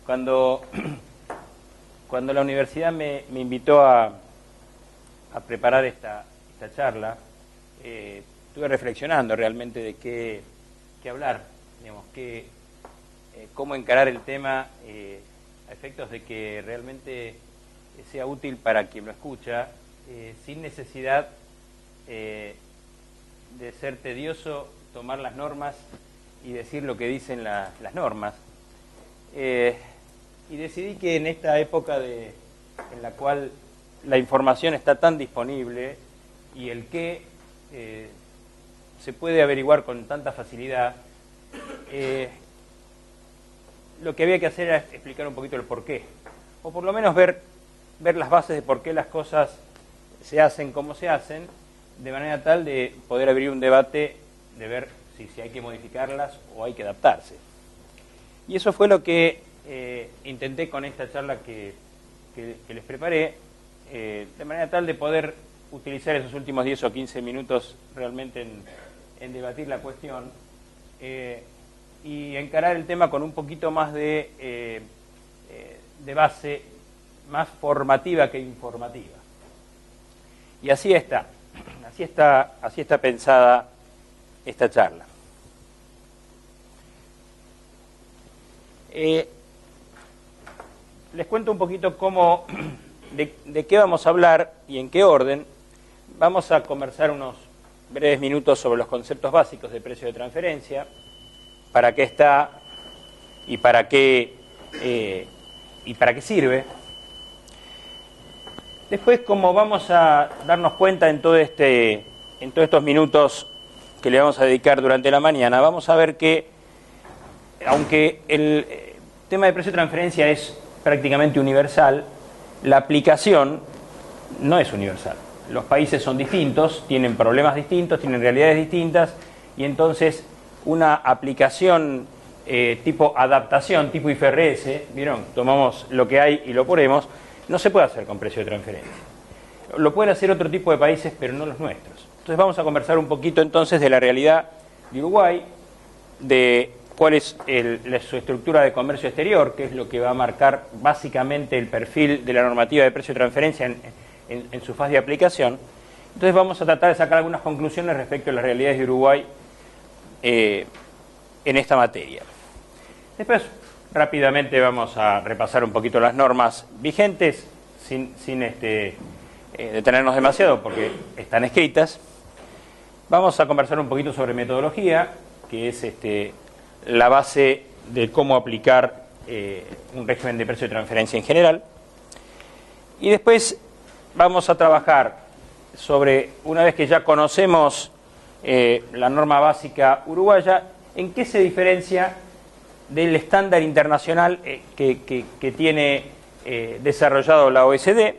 Cuando la universidad me invitó a preparar esta charla, estuve reflexionando realmente de qué hablar, digamos, cómo encarar el tema a efectos de que realmente sea útil para quien lo escucha, sin necesidad de ser tedioso, tomar las normas y decir lo que dicen las normas. Y decidí que en esta época en la cual la información está tan disponible y el qué se puede averiguar con tanta facilidad, lo que había que hacer era explicar un poquito el porqué, o por lo menos ver las bases de por qué las cosas se hacen como se hacen, de manera tal de poder abrir un debate de ver si hay que modificarlas o hay que adaptarse. Y eso fue lo que intenté con esta charla que les preparé, de manera tal de poder utilizar esos últimos 10 o 15 minutos realmente en debatir la cuestión y encarar el tema con un poquito más de base, más formativa que informativa. Y así está pensada esta charla. Les cuento un poquito de qué vamos a hablar y en qué orden. Vamos a conversar unos breves minutos sobre los conceptos básicos de precio de transferencia, para qué está y para qué sirve. Después, como vamos a darnos cuenta en todos estos minutos que le vamos a dedicar durante la mañana, vamos a ver que, aunque el tema de precio de transferencia es prácticamente universal, la aplicación no es universal. Los países son distintos, tienen problemas distintos, tienen realidades distintas, y entonces una aplicación tipo adaptación, tipo IFRS, ¿vieron? Tomamos lo que hay y lo ponemos, no se puede hacer con precio de transferencia. Lo pueden hacer otro tipo de países, pero no los nuestros. Entonces vamos a conversar un poquito entonces de la realidad de Uruguay, de cuál es su estructura de comercio exterior, que es lo que va a marcar básicamente el perfil de la normativa de precio de transferencia en su fase de aplicación. Entonces vamos a tratar de sacar algunas conclusiones respecto a las realidades de Uruguay en esta materia. Después, rápidamente vamos a repasar un poquito las normas vigentes, sin detenernos demasiado porque están escritas. Vamos a conversar un poquito sobre metodología, que es la base de cómo aplicar un régimen de precio de transferencia en general. Y después vamos a trabajar sobre, una vez que ya conocemos la norma básica uruguaya, en qué se diferencia del estándar internacional que tiene desarrollado la OECD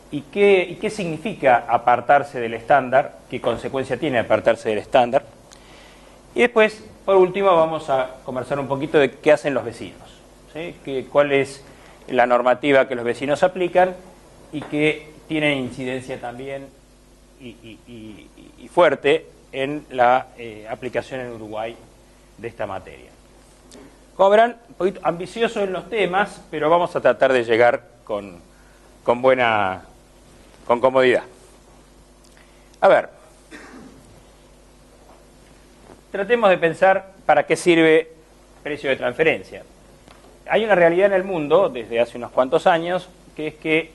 y qué significa apartarse del estándar, qué consecuencia tiene apartarse del estándar. Y después, por último, vamos a conversar un poquito de qué hacen los vecinos, ¿sí? Cuál es la normativa que los vecinos aplican y que tiene incidencia también y fuerte en la aplicación en Uruguay de esta materia. Como verán, un poquito ambicioso en los temas, pero vamos a tratar de llegar con comodidad. A ver, tratemos de pensar para qué sirve precio de transferencia. Hay una realidad en el mundo, desde hace unos cuantos años, que es que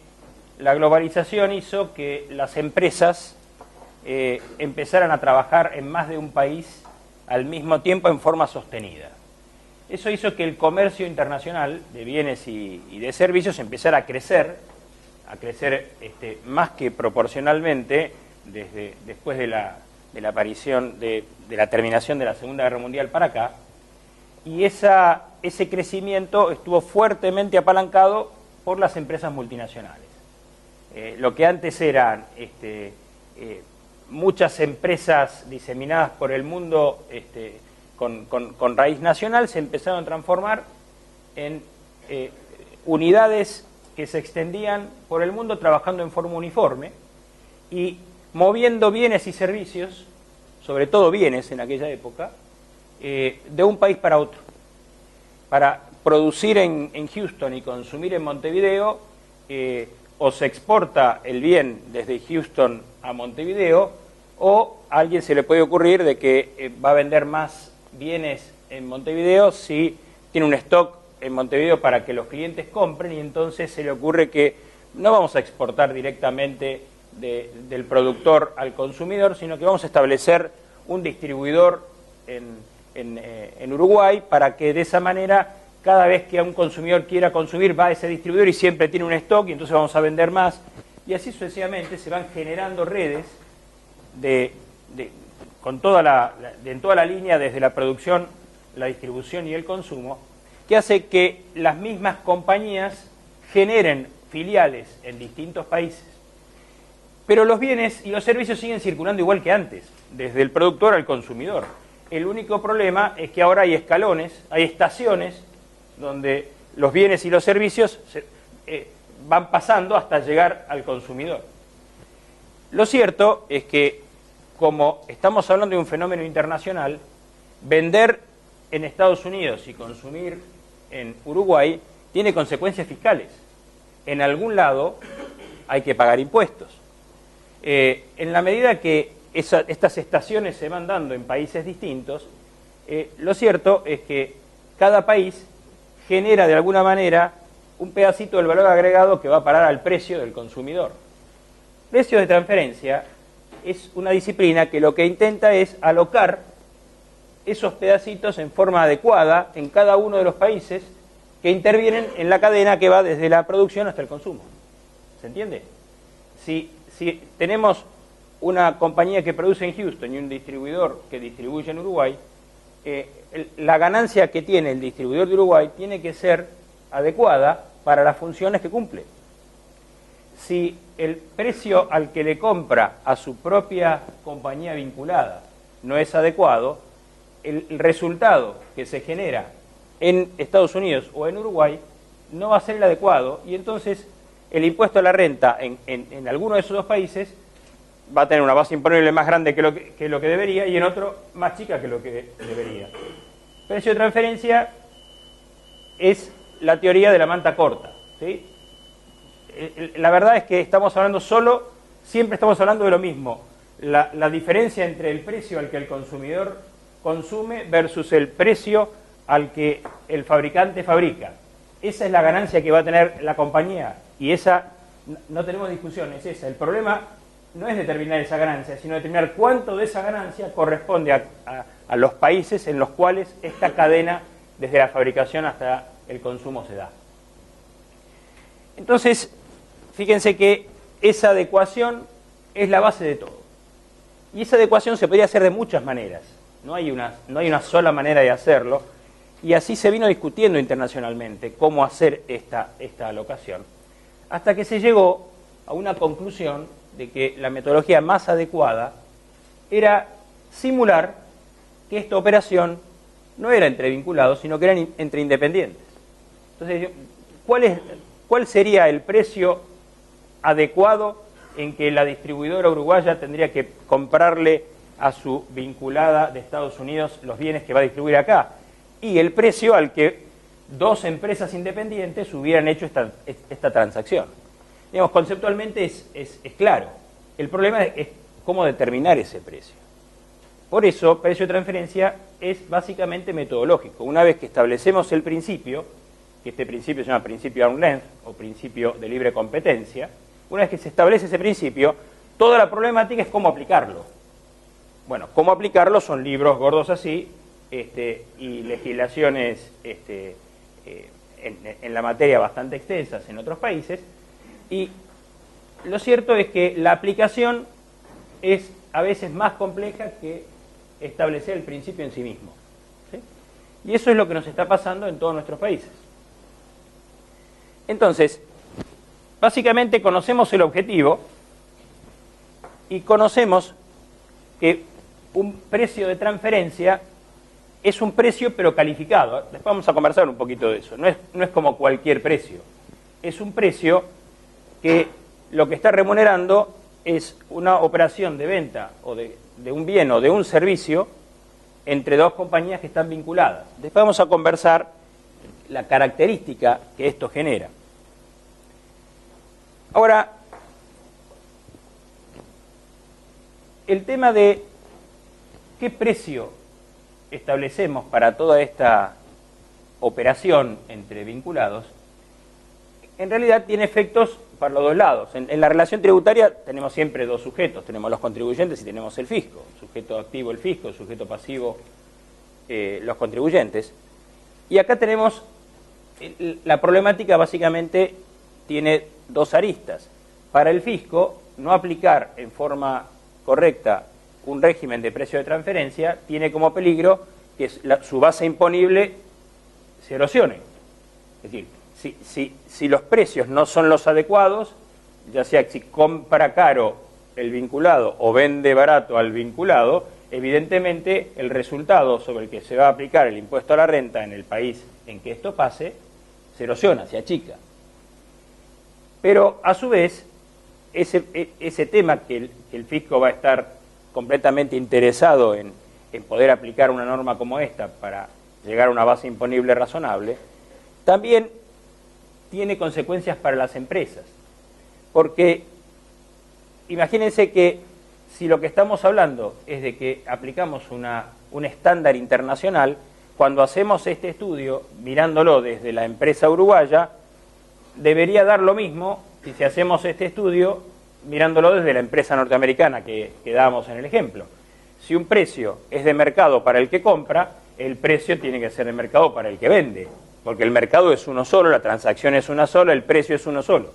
la globalización hizo que las empresas empezaran a trabajar en más de un país al mismo tiempo en forma sostenida. Eso hizo que el comercio internacional de bienes y de servicios empezara a crecer más que proporcionalmente después de la aparición de la terminación de la Segunda Guerra Mundial para acá, y ese crecimiento estuvo fuertemente apalancado por las empresas multinacionales. Lo que antes eran muchas empresas diseminadas por el mundo con raíz nacional se empezaron a transformar en unidades que se extendían por el mundo trabajando en forma uniforme y moviendo bienes y servicios, sobre todo bienes en aquella época, de un país para otro, producir en Houston y consumir en Montevideo, o se exporta el bien desde Houston a Montevideo, o a alguien se le puede ocurrir de que va a vender más bienes en Montevideo si tiene un stock en Montevideo para que los clientes compren, y entonces se le ocurre que no vamos a exportar directamente del productor al consumidor, sino que vamos a establecer un distribuidor en Uruguay, para que de esa manera cada vez que un consumidor quiera consumir va a ese distribuidor y siempre tiene un stock, y entonces vamos a vender más, y así sucesivamente se van generando redes en toda la línea, desde la producción, la distribución y el consumo, que hace que las mismas compañías generen filiales en distintos países, pero los bienes y los servicios siguen circulando igual que antes, desde el productor al consumidor. El único problema es que ahora hay escalones, hay estaciones donde los bienes y los servicios van pasando hasta llegar al consumidor. Lo cierto es que, como estamos hablando de un fenómeno internacional, vender en Estados Unidos y consumir en Uruguay tiene consecuencias fiscales. En algún lado hay que pagar impuestos. En la medida que estas estaciones se van dando en países distintos, lo cierto es que cada país genera de alguna manera un pedacito del valor agregado que va a parar al precio del consumidor. Precios de transferencia es una disciplina que lo que intenta es alocar esos pedacitos en forma adecuada en cada uno de los países que intervienen en la cadena que va desde la producción hasta el consumo. ¿Se entiende? Si tenemos una compañía que produce en Houston y un distribuidor que distribuye en Uruguay, la ganancia que tiene el distribuidor de Uruguay tiene que ser adecuada para las funciones que cumple. Si el precio al que le compra a su propia compañía vinculada no es adecuado, el resultado que se genera en Estados Unidos o en Uruguay no va a ser el adecuado, y entonces el impuesto a la renta en alguno de esos dos países va a tener una base imponible más grande que lo que debería, y en otro más chica que lo que debería. Precio de transferencia es la teoría de la manta corta, ¿sí? La verdad es que siempre estamos hablando de lo mismo, la diferencia entre el precio al que el consumidor consume versus el precio al que el fabricante fabrica. Esa es la ganancia que va a tener la compañía, y esa, no tenemos discusión, es esa. El problema no es determinar esa ganancia, sino determinar cuánto de esa ganancia corresponde a los países en los cuales esta cadena, desde la fabricación hasta el consumo, se da. Entonces, fíjense que esa adecuación es la base de todo. Y esa adecuación se podría hacer de muchas maneras. No hay una sola manera de hacerlo, y así se vino discutiendo internacionalmente cómo hacer esta alocación, hasta que se llegó a una conclusión de que la metodología más adecuada era simular que esta operación no era entre vinculados, sino que eran entre independientes. Entonces, ¿cuál sería el precio adecuado en que la distribuidora uruguaya tendría que comprarle a su vinculada de Estados Unidos los bienes que va a distribuir acá? Y el precio al que dos empresas independientes hubieran hecho esta transacción. Digamos, conceptualmente es claro. El problema es cómo determinar ese precio. Por eso, precio de transferencia es básicamente metodológico. Una vez que establecemos el principio, que este principio se llama principio arm's length o principio de libre competencia, una vez que se establece ese principio, toda la problemática es cómo aplicarlo. Bueno, cómo aplicarlo son libros gordos así, y legislaciones en la materia bastante extensas en otros países, y lo cierto es que la aplicación es a veces más compleja que establecer el principio en sí mismo, ¿sí? Y eso es lo que nos está pasando en todos nuestros países. Entonces, básicamente conocemos el objetivo y conocemos que un precio de transferencia es un precio pero calificado. Después vamos a conversar un poquito de eso. No es como cualquier precio. Es un precio que lo que está remunerando es una operación de venta o de un bien o de un servicio entre dos compañías que están vinculadas. Después vamos a conversar la característica que esto genera. Ahora, el tema de qué precio establecemos para toda esta operación entre vinculados, en realidad tiene efectos para los dos lados. En la relación tributaria tenemos siempre dos sujetos, tenemos los contribuyentes y tenemos el fisco, sujeto activo el fisco, sujeto pasivo los contribuyentes. Y acá tenemos, la problemática básicamente tiene dos aristas. Para el fisco, no aplicar en forma correcta un régimen de precio de transferencia tiene como peligro que su base imponible se erosione. Es decir, si los precios no son los adecuados, ya sea si compra caro el vinculado o vende barato al vinculado, evidentemente el resultado sobre el que se va a aplicar el impuesto a la renta en el país en que esto pase se erosiona, se achica. Pero a su vez, ese tema que el fisco va a estar completamente interesado en poder aplicar una norma como esta para llegar a una base imponible razonable, también tiene consecuencias para las empresas. Porque imagínense que si lo que estamos hablando es de que aplicamos un estándar internacional, cuando hacemos este estudio, mirándolo desde la empresa uruguaya, debería dar lo mismo si hacemos este estudio mirándolo desde la empresa norteamericana que damos en el ejemplo. Si un precio es de mercado para el que compra, el precio tiene que ser de mercado para el que vende, porque el mercado es uno solo, la transacción es una sola, el precio es uno solo.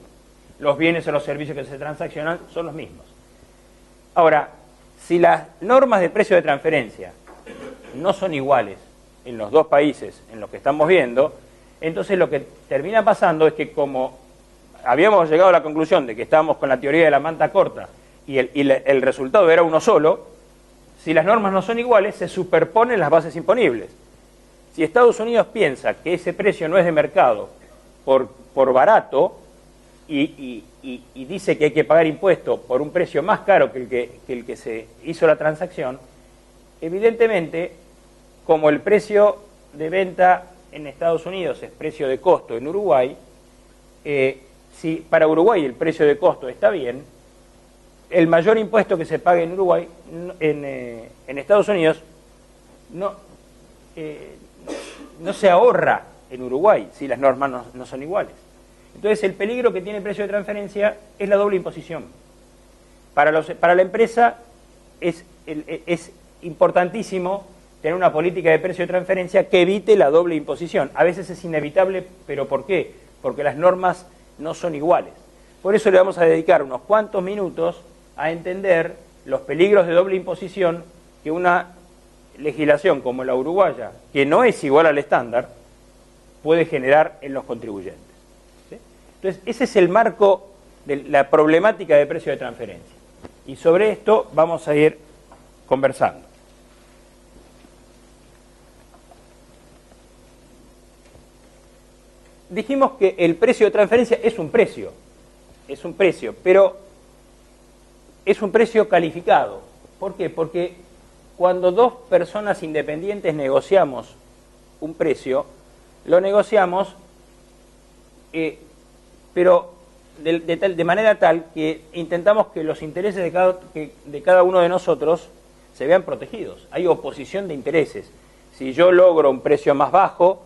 Los bienes o los servicios que se transaccionan son los mismos. Ahora, si las normas de precio de transferencia no son iguales en los dos países en los que estamos viendo, entonces lo que termina pasando es que como habíamos llegado a la conclusión de que estábamos con la teoría de la manta corta y el resultado era uno solo, si las normas no son iguales, se superponen las bases imponibles. Si Estados Unidos piensa que ese precio no es de mercado por barato y dice que hay que pagar impuesto por un precio más caro que el que se hizo la transacción, evidentemente, como el precio de venta en Estados Unidos es precio de costo en Uruguay, si para Uruguay el precio de costo está bien, el mayor impuesto que se pague en Uruguay, en Estados Unidos, no se ahorra en Uruguay si las normas no son iguales. Entonces el peligro que tiene el precio de transferencia es la doble imposición. Para la empresa es importantísimo tener una política de precio de transferencia que evite la doble imposición. A veces es inevitable, pero ¿por qué? Porque las normas no son iguales. Por eso le vamos a dedicar unos cuantos minutos a entender los peligros de doble imposición que una legislación como la uruguaya, que no es igual al estándar, puede generar en los contribuyentes. ¿Sí? Entonces, ese es el marco de la problemática de precio de transferencia. Y sobre esto vamos a ir conversando. Dijimos que el precio de transferencia es un precio, pero es un precio calificado. ¿Por qué? Porque cuando dos personas independientes negociamos un precio, lo negociamos, pero de manera tal que intentamos que los intereses de cada uno de nosotros se vean protegidos. Hay oposición de intereses. Si yo logro un precio más bajo,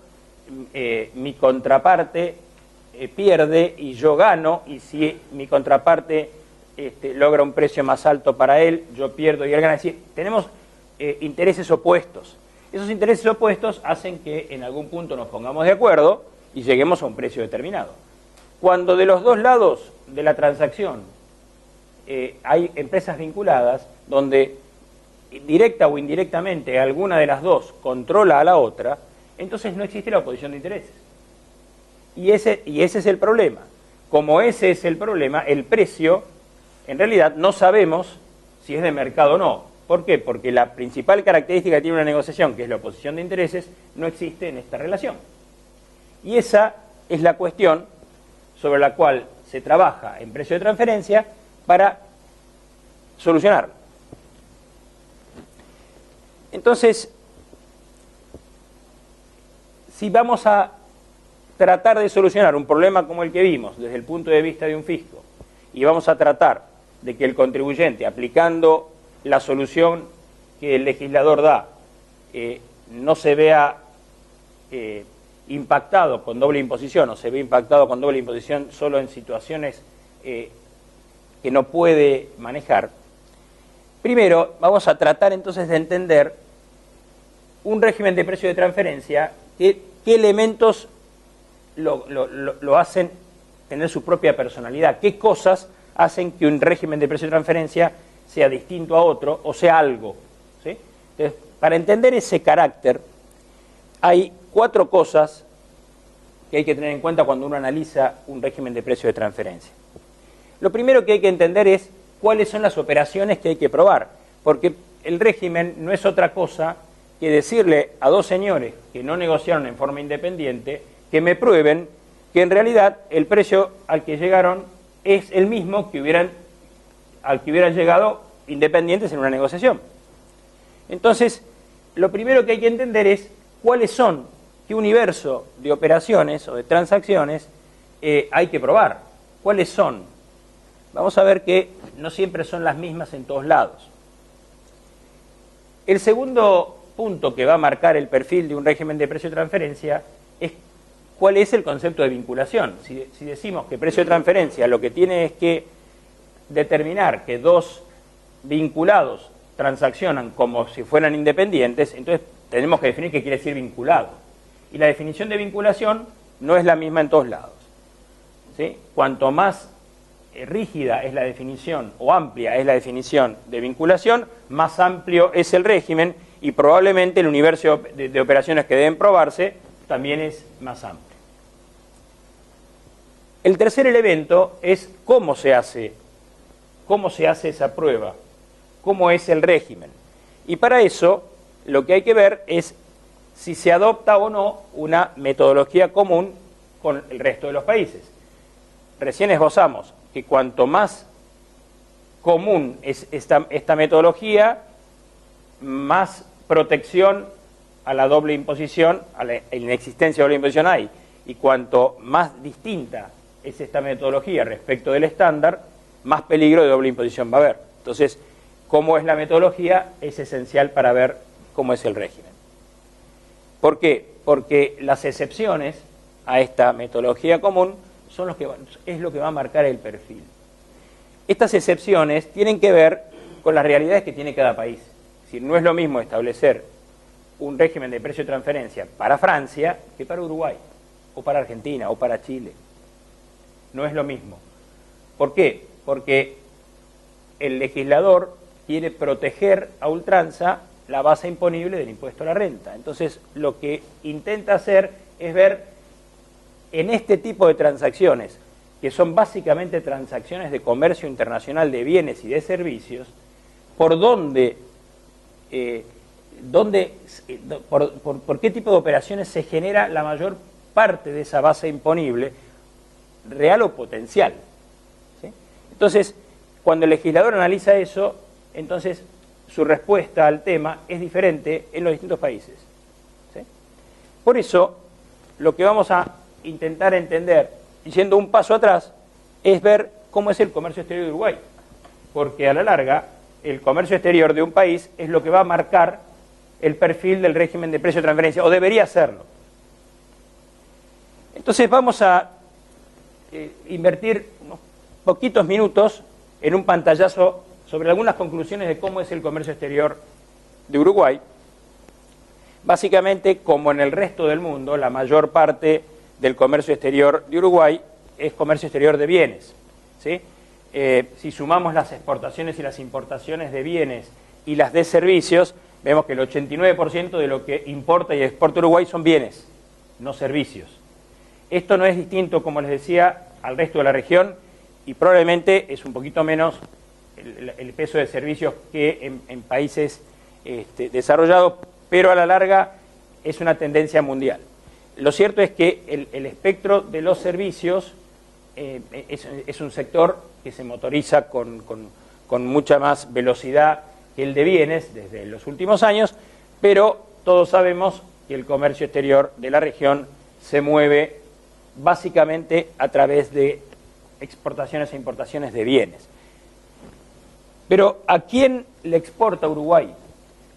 mi contraparte pierde y yo gano, y si mi contraparte logra un precio más alto para él, yo pierdo y él gana. Es decir, tenemos intereses opuestos. Esos intereses opuestos hacen que en algún punto nos pongamos de acuerdo y lleguemos a un precio determinado. Cuando de los dos lados de la transacción hay empresas vinculadas donde directa o indirectamente alguna de las dos controla a la otra, entonces no existe la oposición de intereses. Y ese es el problema. Como ese es el problema, el precio, en realidad no sabemos si es de mercado o no. ¿Por qué? Porque la principal característica que tiene una negociación, que es la oposición de intereses, no existe en esta relación. Y esa es la cuestión sobre la cual se trabaja en precio de transferencia para solucionarlo. Entonces, si vamos a tratar de solucionar un problema como el que vimos desde el punto de vista de un fisco, y vamos a tratar de que el contribuyente, aplicando la solución que el legislador da, no se vea impactado con doble imposición, o se ve impactado con doble imposición solo en situaciones que no puede manejar. Primero, vamos a tratar entonces de entender un régimen de precio de transferencia, qué elementos lo hacen tener su propia personalidad, qué cosas hacen que un régimen de precio de transferencia sea distinto a otro o sea algo, ¿sí? Entonces, para entender ese carácter, hay 4 cosas que hay que tener en cuenta cuando uno analiza un régimen de precio de transferencia. Lo primero que hay que entender es cuáles son las operaciones que hay que probar, porque el régimen no es otra cosa que decirle a 2 señores que no negociaron en forma independiente que me prueben que en realidad el precio al que llegaron es el mismo al que hubieran llegado independientes en una negociación. Entonces, lo primero que hay que entender es cuáles son, qué universo de operaciones o de transacciones hay que probar, cuáles son. Vamos a ver que no siempre son las mismas en todos lados. El segundo punto que va a marcar el perfil de un régimen de precio de transferencia es cuál es el concepto de vinculación. Si decimos que precio de transferencia lo que tiene es que determinar que 2 vinculados transaccionan como si fueran independientes, entonces tenemos que definir qué quiere decir vinculado. Y la definición de vinculación no es la misma en todos lados, ¿sí? Cuanto más rígida es la definición o amplia es la definición de vinculación, más amplio es el régimen y probablemente el universo de operaciones que deben probarse también es más amplio. El tercer elemento es cómo se hace esa prueba, cómo es el régimen. Y para eso lo que hay que ver es si se adopta o no una metodología común con el resto de los países. Recién esbozamos que cuanto más común es esta metodología, más protección a la doble imposición, a la inexistencia de doble imposición hay. Y cuanto más distinta es esta metodología respecto del estándar, más peligro de doble imposición va a haber. Entonces, cómo es la metodología es esencial para ver cómo es el régimen. ¿Por qué? Porque las excepciones a esta metodología común es lo que va a marcar el perfil. Estas excepciones tienen que ver con las realidades que tiene cada país. Es decir, no es lo mismo establecer un régimen de precio de transferencia para Francia que para Uruguay, o para Argentina, o para Chile. No es lo mismo. ¿Por qué? Porque el legislador quiere proteger a ultranza la base imponible del impuesto a la renta. Entonces, lo que intenta hacer es ver en este tipo de transacciones, que son básicamente transacciones de comercio internacional de bienes y de servicios, por qué tipo de operaciones se genera la mayor parte de esa base imponible, real o potencial, ¿sí? Entonces, cuando el legislador analiza eso, entonces su respuesta al tema es diferente en los distintos países, ¿sí? Por eso, lo que vamos a intentar entender, yendo un paso atrás, es ver cómo es el comercio exterior de Uruguay, porque a la larga el comercio exterior de un país es lo que va a marcar el perfil del régimen de precio de transferencia, o debería serlo. Entonces vamos a invertir unos poquitos minutos en un pantallazo sobre algunas conclusiones de cómo es el comercio exterior de Uruguay. Básicamente, como en el resto del mundo, la mayor parte del comercio exterior de Uruguay es comercio exterior de bienes, ¿sí? Si sumamos las exportaciones y las importaciones de bienes y las de servicios, vemos que el 89% de lo que importa y exporta Uruguay son bienes, no servicios. Esto no es distinto, como les decía, al resto de la región, y probablemente es un poquito menos el peso de servicios que en países desarrollados, pero a la larga es una tendencia mundial. Lo cierto es que el espectro de los servicios es un sector que se motoriza con mucha más velocidad que el de bienes desde los últimos años, pero todos sabemos que el comercio exterior de la región se mueve básicamente a través de exportaciones e importaciones de bienes. Pero ¿a quién le exporta Uruguay?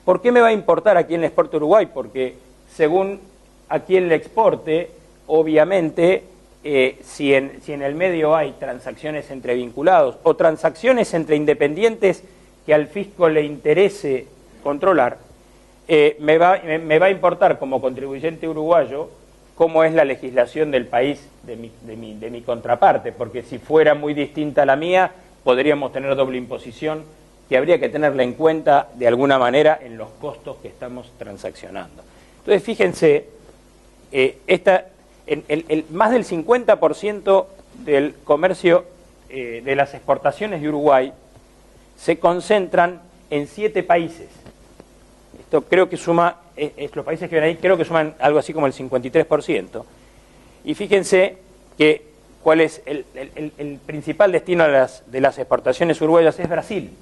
¿Por qué me va a importar a quién le exporta Uruguay? Porque según a quién le exporte, obviamente, si en el medio hay transacciones entre vinculados o transacciones entre independientes que al fisco le interese controlar, me va a importar como contribuyente uruguayo cómo es la legislación del país de mi contraparte, porque si fuera muy distinta a la mía, podríamos tener doble imposición que habría que tenerla en cuenta de alguna manera en los costos que estamos transaccionando. Entonces, fíjense, más del 50% del comercio de las exportaciones de Uruguay se concentran en 7 países. Esto creo que suma, los países que ven ahí creo que suman algo así como el 53%. Y fíjense que cuál es el principal destino de las exportaciones uruguayas es Brasil.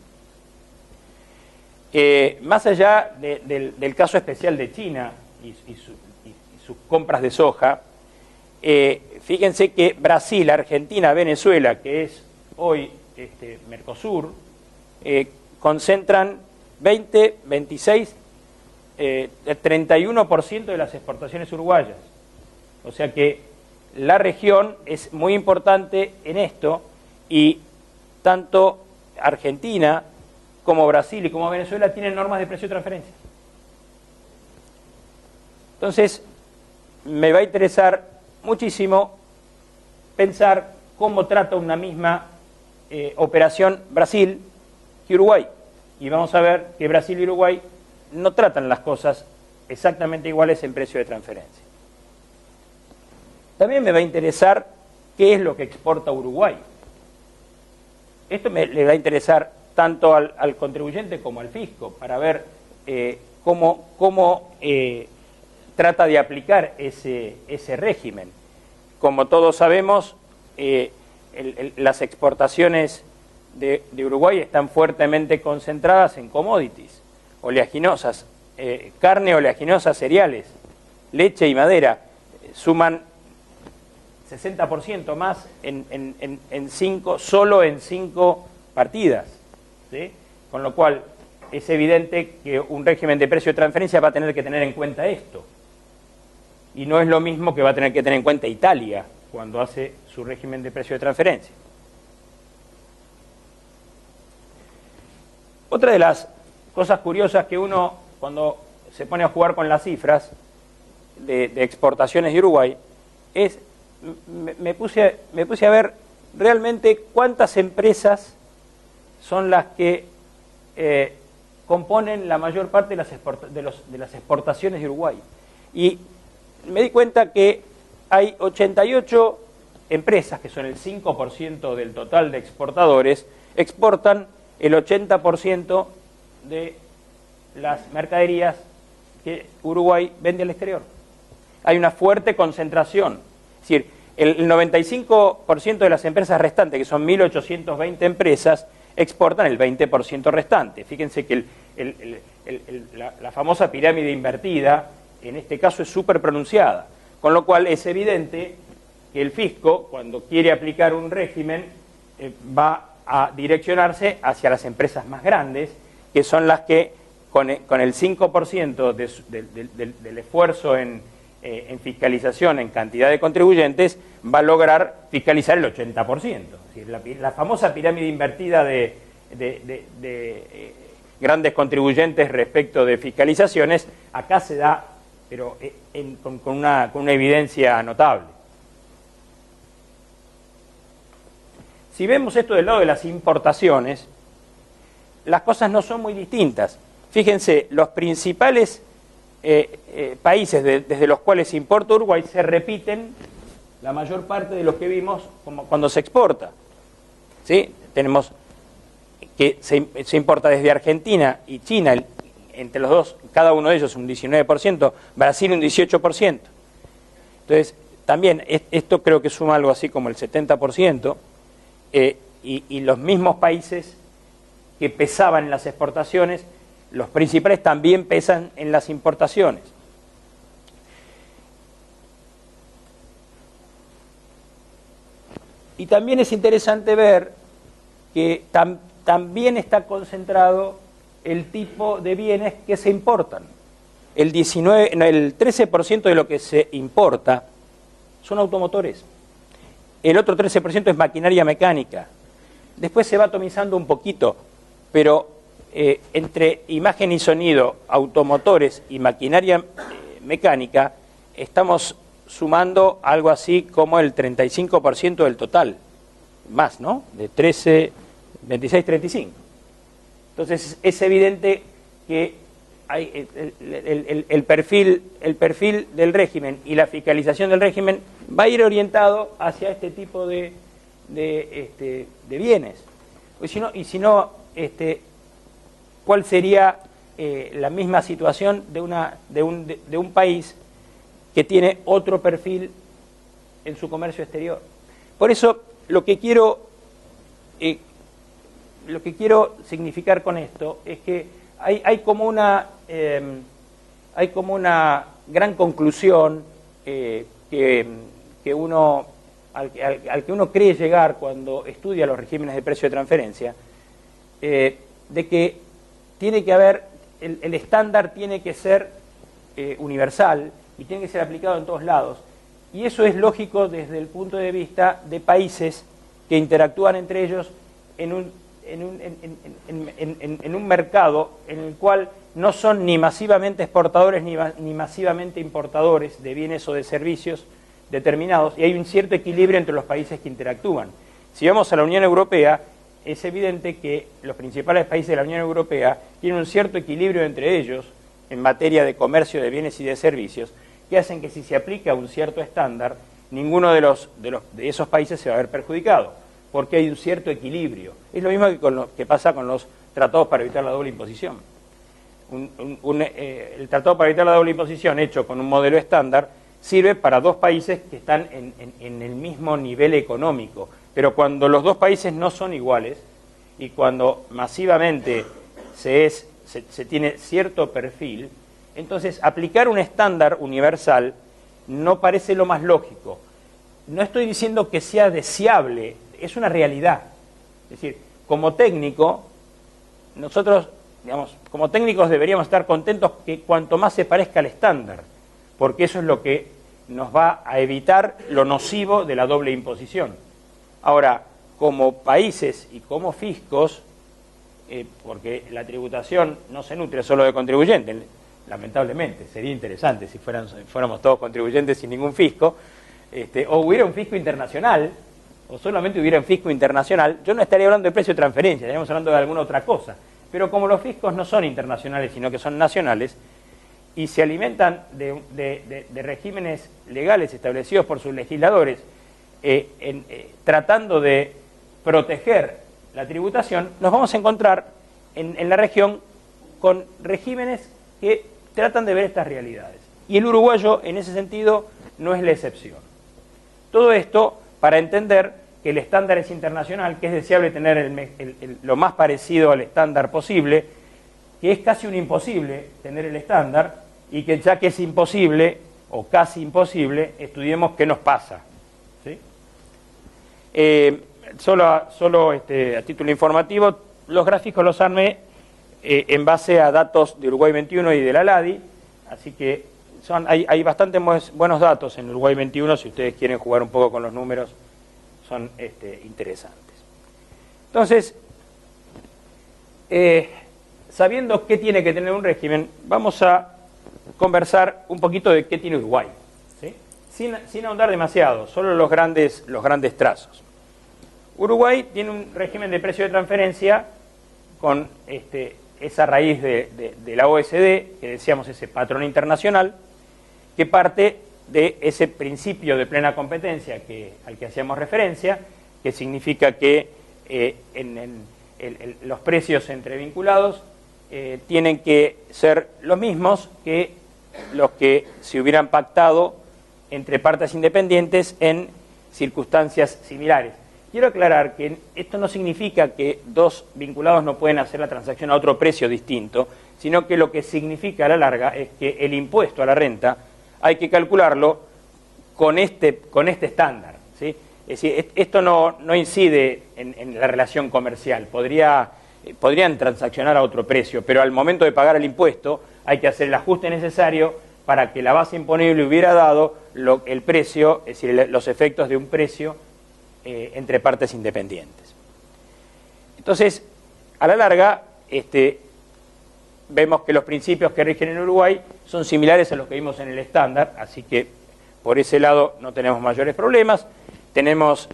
Más allá del caso especial de China y sus compras de soja, fíjense que Brasil, Argentina, Venezuela, que es hoy Mercosur, concentran 20, 26, el 31% de las exportaciones uruguayas. O sea que la región es muy importante en esto y tanto Argentina como Brasil y como Venezuela tienen normas de precio de transferencia. Entonces, me va a interesar muchísimo pensar cómo trata una misma operación Brasil que Uruguay. Y vamos a ver que Brasil y Uruguay no tratan las cosas exactamente iguales en precio de transferencia. También me va a interesar qué es lo que exporta Uruguay. Esto le va a interesar tanto al contribuyente como al fisco, para ver cómo trata de aplicar ese régimen. Como todos sabemos, las exportaciones de Uruguay están fuertemente concentradas en commodities, oleaginosas, carne, oleaginosa, cereales, leche y madera. Suman 60% más solo en 5 partidas, ¿sí? Con lo cual es evidente que un régimen de precio de transferencia va a tener que tener en cuenta esto. Y no es lo mismo que va a tener que tener en cuenta Italia cuando hace su régimen de precio de transferencia. Otra de las cosas curiosas que uno, cuando se pone a jugar con las cifras de exportaciones de Uruguay, es, me puse a ver realmente cuántas empresas son las que componen la mayor parte de las exportaciones de Uruguay. Y me di cuenta que hay 88 empresas, que son el 5% del total de exportadores, exportan el 80% de las mercaderías que Uruguay vende al exterior. Hay una fuerte concentración. Es decir, el 95% de las empresas restantes, que son 1.820 empresas, exportan el 20% restante. Fíjense que la famosa pirámide invertida, en este caso, es súper pronunciada. Con lo cual es evidente que el fisco, cuando quiere aplicar un régimen, va a direccionarse hacia las empresas más grandes, que son las que, con el 5% del esfuerzo en fiscalización en cantidad de contribuyentes, va a lograr fiscalizar el 80%. Es decir, la famosa pirámide invertida de grandes contribuyentes respecto de fiscalizaciones, acá se da, pero con una evidencia notable. Si vemos esto del lado de las importaciones, las cosas no son muy distintas. Fíjense, los principales países desde los cuales se importa Uruguay se repiten la mayor parte de los que vimos como cuando se exporta. ¿Sí? Tenemos que se importa desde Argentina y China, entre los dos, cada uno de ellos un 19%, Brasil un 18%. Entonces, también esto creo que suma algo así como el 70%, y los mismos países que pesaban en las exportaciones, los principales también pesan en las importaciones. Y también es interesante ver que también está concentrado el tipo de bienes que se importan. El 13% de lo que se importa son automotores. El otro 13% es maquinaria mecánica. Después se va atomizando un poquito, pero entre imagen y sonido, automotores y maquinaria mecánica, estamos sumando algo así como el 35% del total. Más, ¿no? De 13, 26, 35. Entonces es evidente que hay el perfil del régimen y la fiscalización del régimen va a ir orientado hacia este tipo de bienes. Y si no, ¿cuál sería la misma situación de un país que tiene otro perfil en su comercio exterior? Por eso lo que quiero significar con esto es que hay como una gran conclusión al que uno cree llegar cuando estudia los regímenes de precio de transferencia, de que tiene que haber, el estándar tiene que ser universal y tiene que ser aplicado en todos lados. Y eso es lógico desde el punto de vista de países que interactúan entre ellos en un mercado en el cual no son ni masivamente exportadores ni masivamente importadores de bienes o de servicios determinados, y hay un cierto equilibrio entre los países que interactúan. Si vamos a la Unión Europea, es evidente que los principales países de la Unión Europea tienen un cierto equilibrio entre ellos en materia de comercio de bienes y de servicios, que hacen que si se aplica un cierto estándar, ninguno de esos países se va a ver perjudicado, porque hay un cierto equilibrio. Es lo mismo que pasa con los tratados para evitar la doble imposición. El tratado para evitar la doble imposición hecho con un modelo estándar sirve para dos países que están en el mismo nivel económico, pero cuando los dos países no son iguales y cuando masivamente se tiene cierto perfil, entonces aplicar un estándar universal no parece lo más lógico. No estoy diciendo que sea deseable, es una realidad. Es decir, como técnico, nosotros, digamos, como técnicos deberíamos estar contentos que cuanto más se parezca al estándar, porque eso es lo que nos va a evitar lo nocivo de la doble imposición. Ahora, como países y como fiscos, porque la tributación no se nutre solo de contribuyentes, lamentablemente, sería interesante si fuéramos todos contribuyentes sin ningún fisco, o hubiera un fisco internacional, o solamente hubiera un fisco internacional, yo no estaría hablando de precio de transferencia, estaríamos hablando de alguna otra cosa. Pero como los fiscos no son internacionales, sino que son nacionales, y se alimentan de regímenes legales establecidos por sus legisladores, tratando de proteger la tributación, nos vamos a encontrar en la región con regímenes que tratan de ver estas realidades. Y el uruguayo, en ese sentido, no es la excepción. Todo esto para entender que el estándar es internacional, que es deseable tener lo más parecido al estándar posible, que es casi un imposible tener el estándar, y que ya que es imposible, o casi imposible, estudiemos qué nos pasa. ¿Sí? Solo a título informativo, los gráficos los armé en base a datos de Uruguay 21 y de la LADI, así que hay bastante buenos datos en Uruguay 21, si ustedes quieren jugar un poco con los números, son interesantes. Entonces, sabiendo qué tiene que tener un régimen, vamos a conversar un poquito de qué tiene Uruguay, ¿sí? Sin ahondar demasiado, solo los grandes trazos. Uruguay tiene un régimen de precio de transferencia con esa raíz de la OSD, que decíamos ese patrón internacional, que parte de ese principio de plena competencia al que hacíamos referencia, que significa que los precios entre vinculados tienen que ser los mismos que los que se hubieran pactado entre partes independientes en circunstancias similares. Quiero aclarar que esto no significa que dos vinculados no pueden hacer la transacción a otro precio distinto, sino que lo que significa a la larga es que el impuesto a la renta hay que calcularlo con este estándar, ¿sí? Es decir, esto no incide en la relación comercial. Podrían transaccionar a otro precio, pero al momento de pagar el impuesto hay que hacer el ajuste necesario para que la base imponible hubiera dado el precio, es decir, los efectos de un precio entre partes independientes. Entonces, a la larga, vemos que los principios que rigen en Uruguay son similares a los que vimos en el estándar, así que por ese lado no tenemos mayores problemas. Tenemos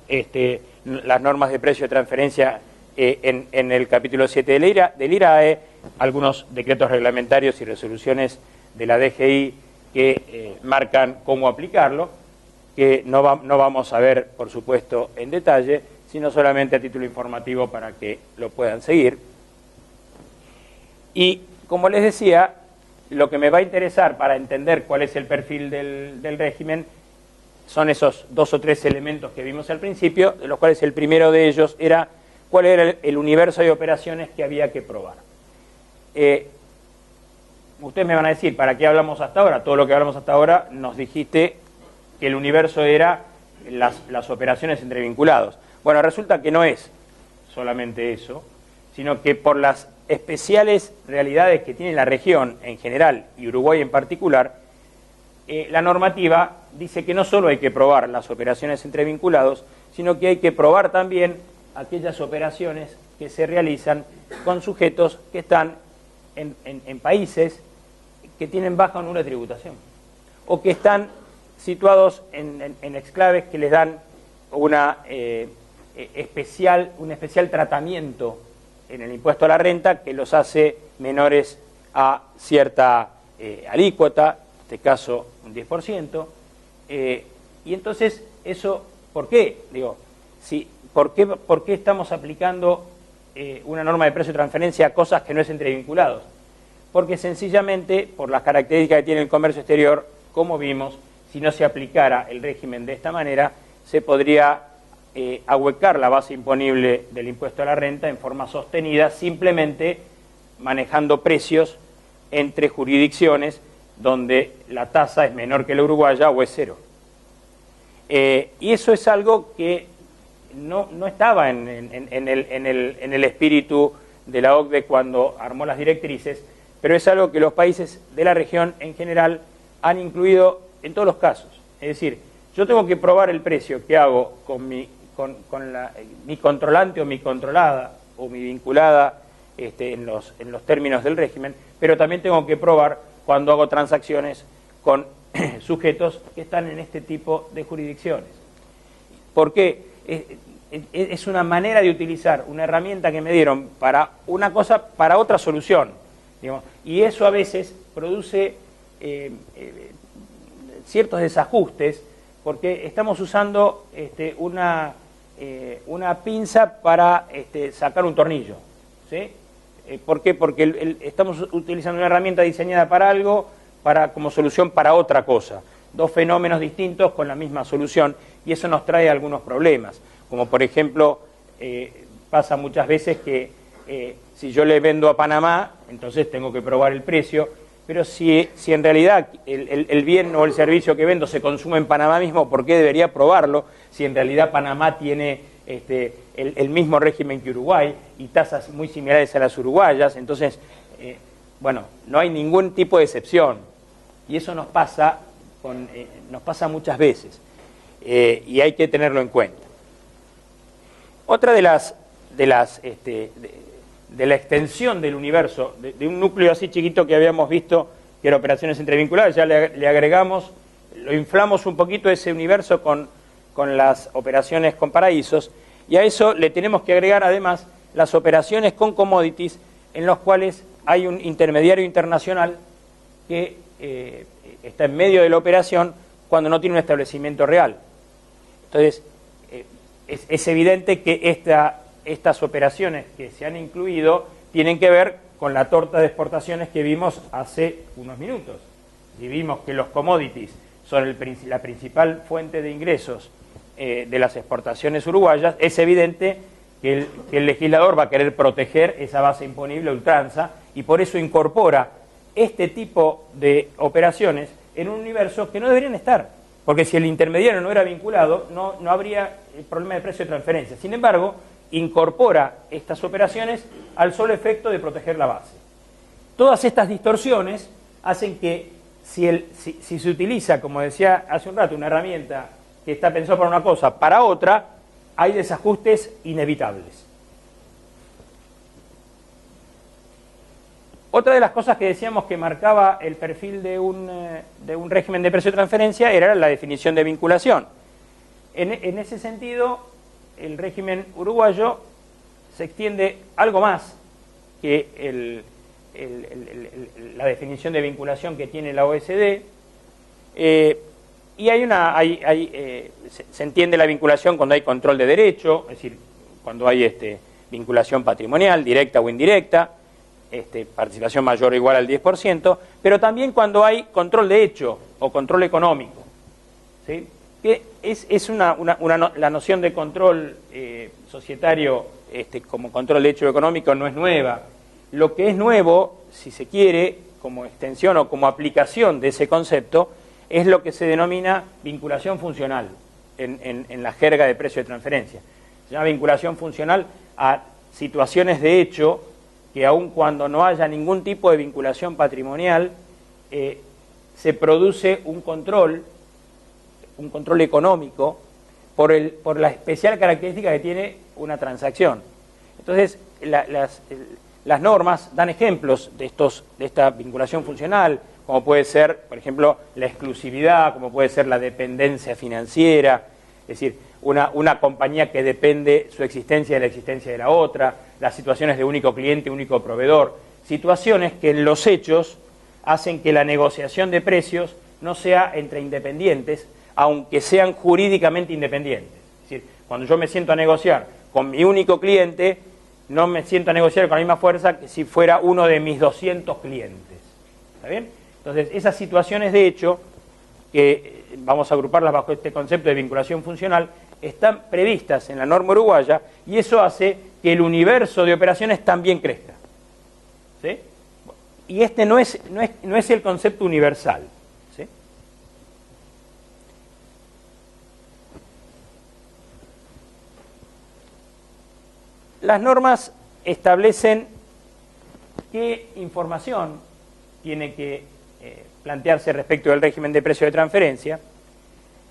las normas de precio de transferencia en el capítulo 7 del IRAE, algunos decretos reglamentarios y resoluciones de la DGI que marcan cómo aplicarlo, que no vamos a ver, por supuesto, en detalle, sino solamente a título informativo para que lo puedan seguir. Y, como les decía, lo que me va a interesar para entender cuál es el perfil del régimen son esos 2 o 3 elementos que vimos al principio, de los cuales el primero de ellos era cuál era el universo de operaciones que había que probar. Ustedes me van a decir, ¿para qué hablamos hasta ahora? Todo lo que hablamos hasta ahora nos dijiste que el universo era las operaciones entre vinculados. Bueno, resulta que no es solamente eso, sino que por las especiales realidades que tiene la región en general y Uruguay en particular, la normativa dice que no solo hay que probar las operaciones entre vinculados, sino que hay que probar también aquellas operaciones que se realizan con sujetos que están en países que tienen baja o nula tributación, o que están situados en exclaves que les dan un especial tratamiento en el impuesto a la renta que los hace menores a cierta alícuota, en este caso un 10%, y entonces eso, ¿por qué? Digo, ¿por qué estamos aplicando una norma de precio de transferencia a cosas que no es entre vinculados? Porque sencillamente, por las características que tiene el comercio exterior, como vimos, si no se aplicara el régimen de esta manera, se podría ahuecar la base imponible del impuesto a la renta en forma sostenida, simplemente manejando precios entre jurisdicciones donde la tasa es menor que la uruguaya o es cero. Y eso es algo que no estaba en el espíritu de la OCDE cuando armó las directrices, pero es algo que los países de la región en general han incluido en todos los casos. Es decir, yo tengo que probar el precio que hago con mi controlante o mi controlada o mi vinculada en los términos del régimen, pero también tengo que probar cuando hago transacciones con sujetos que están en este tipo de jurisdicciones. ¿Por qué? Es una manera de utilizar una herramienta que me dieron para una cosa, para otra solución, digamos, y eso a veces produce ciertos desajustes, porque estamos usando una pinza para sacar un tornillo, ¿sí? ¿Por qué? Porque estamos utilizando una herramienta diseñada para algo, como solución para otra cosa. Dos fenómenos distintos con la misma solución, y eso nos trae algunos problemas. Como por ejemplo, pasa muchas veces que si yo le vendo a Panamá, entonces tengo que probar el precio, pero si en realidad el bien o el servicio que vendo se consume en Panamá mismo, ¿por qué debería probarlo? Si en realidad Panamá tiene el mismo régimen que Uruguay y tasas muy similares a las uruguayas, entonces, bueno, no hay ningún tipo de excepción. Y eso nos pasa muchas veces, y hay que tenerlo en cuenta. Otra de la extensión del universo, de un núcleo así chiquito que habíamos visto, que era operaciones entrevinculadas, ya le agregamos, lo inflamos un poquito ese universo con las operaciones con paraísos, y a eso le tenemos que agregar además las operaciones con commodities, en los cuales hay un intermediario internacional que está en medio de la operación cuando no tiene un establecimiento real. Entonces, es evidente que estas operaciones que se han incluido tienen que ver con la torta de exportaciones que vimos hace unos minutos. Y vimos que los commodities son la principal fuente de ingresos de las exportaciones uruguayas. Es evidente que el legislador va a querer proteger esa base imponible a ultranza, y por eso incorpora este tipo de operaciones en un universo que no deberían estar. porque si el intermediario no era vinculado, no habría el problema de precio de transferencia. Sin embargo, incorpora estas operaciones al solo efecto de proteger la base. Todas estas distorsiones hacen que si se utiliza, como decía hace un rato, una herramienta que está pensada para una cosa, para otra, hay desajustes inevitables. Otra de las cosas que decíamos que marcaba el perfil de un régimen de precio de transferencia era la definición de vinculación. En ese sentido, el régimen uruguayo se extiende algo más que la definición de vinculación que tiene la OSD, y se entiende la vinculación cuando hay control de derecho, es decir, cuando hay vinculación patrimonial, directa o indirecta, participación mayor o igual al 10%, pero también cuando hay control de hecho o control económico, ¿sí? Que es la noción de control societario como control de hecho económico no es nueva. Lo que es nuevo, si se quiere, como extensión o como aplicación de ese concepto, es lo que se denomina vinculación funcional en la jerga de precio de transferencia. Se llama vinculación funcional a situaciones de hecho que aun cuando no haya ningún tipo de vinculación patrimonial, se produce un control económico por la especial característica que tiene una transacción. Entonces, las normas dan ejemplos de esta vinculación funcional, como puede ser, por ejemplo, la exclusividad, como puede ser la dependencia financiera, es decir, una compañía que depende su existencia de la existencia de la otra, las situaciones de único cliente, único proveedor, situaciones que en los hechos hacen que la negociación de precios no sea entre independientes, aunque sean jurídicamente independientes. Es decir, cuando yo me siento a negociar con mi único cliente, no me siento a negociar con la misma fuerza que si fuera uno de mis 200 clientes. ¿Está bien? Entonces, esas situaciones de hecho, que vamos a agruparlas bajo este concepto de vinculación funcional, están previstas en la norma uruguaya y eso hace que el universo de operaciones también crezca. ¿Sí? Y no es el concepto universal. ¿Sí? Las normas establecen qué información tiene que plantearse respecto del régimen de precio de transferencia.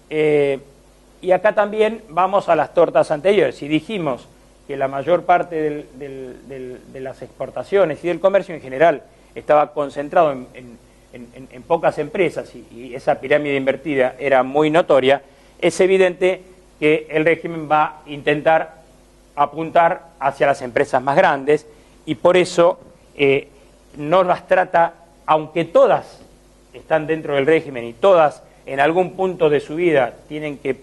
Y acá también vamos a las tortas anteriores. Si dijimos que la mayor parte de las exportaciones y del comercio en general estaba concentrado en pocas empresas y esa pirámide invertida era muy notoria, es evidente que el régimen va a intentar apuntar hacia las empresas más grandes y por eso no las trata, aunque todas están dentro del régimen y todas en algún punto de su vida tienen que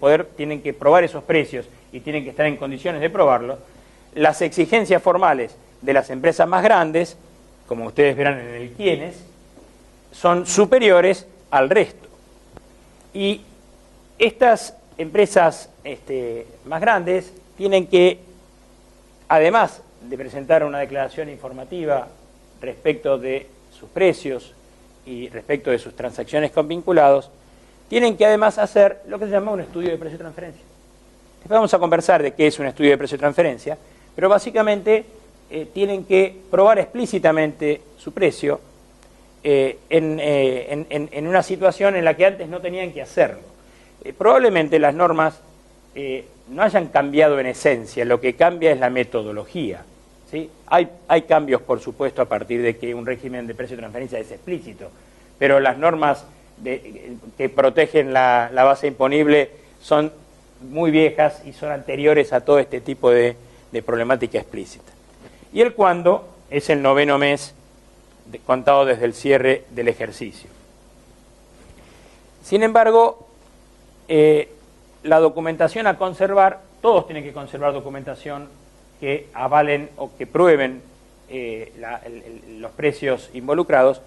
probar esos precios y tienen que estar en condiciones de probarlos, las exigencias formales de las empresas más grandes, como ustedes verán en el quiénes, son superiores al resto. Y estas empresas más grandes tienen que, además de presentar una declaración informativa respecto de sus precios y respecto de sus transacciones con vinculados, tienen que además hacer lo que se llama un estudio de precio de transferencia. Después vamos a conversar de qué es un estudio de precio de transferencia, pero básicamente tienen que probar explícitamente su precio en una situación en la que antes no tenían que hacerlo. Probablemente las normas no hayan cambiado en esencia, lo que cambia es la metodología. ¿Sí? Hay cambios, por supuesto, a partir de que un régimen de precio de transferencia es explícito, pero las normas que protegen la base imponible son muy viejas y son anteriores a todo este tipo de problemática explícita. Y el cuándo es el 9º mes contado desde el cierre del ejercicio. Sin embargo, la documentación a conservar, todos tienen que conservar documentación que avalen o que prueben los precios involucrados.